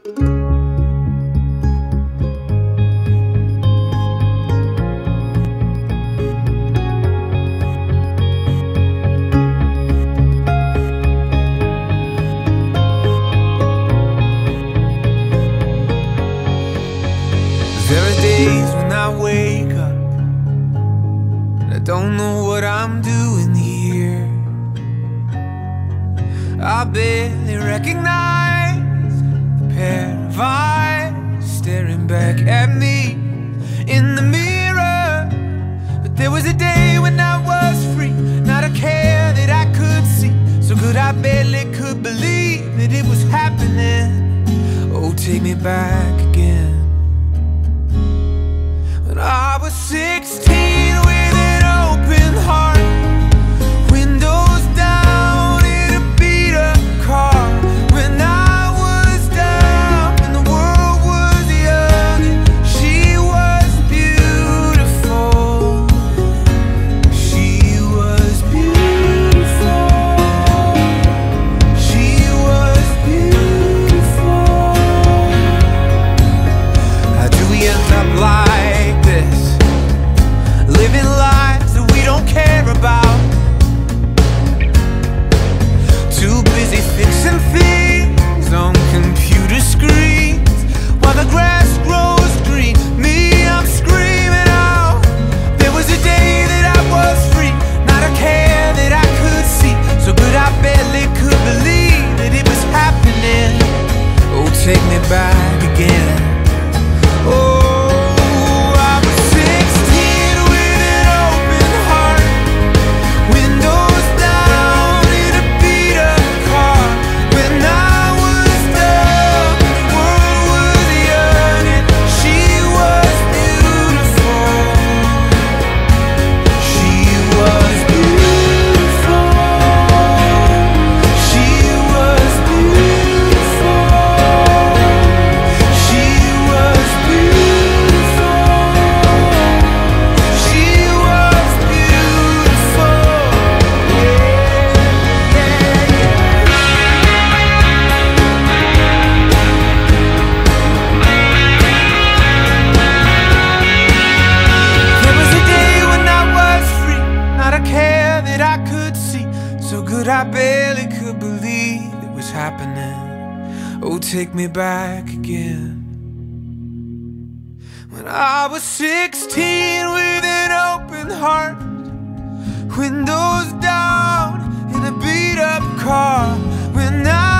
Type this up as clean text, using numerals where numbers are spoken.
There are days when I wake up and I don't know what I'm doing here. I barely recognize the pair of eyes staring back at me in the mirror. But there was a day when I was free, not a care that I could see. So good I barely could believe that it was happening. Oh, take me back again. When I was 16 with an open heart, windows down in a beat-up car. When I was down and the world was young, and she was beautiful. She was beautiful. She was beautiful. How do we end up like this, living lives that we don't care about? Too busy fixing things on computer screens while the grass grows green. Me, I'm screaming out. There was a day that I was free, not a care that I could see. So good I barely could believe that it was happening. Oh, take me back again. Oh, I barely could believe it was happening. Oh, take me back again. When I was 16 with an open heart, windows down in a beat-up car. When I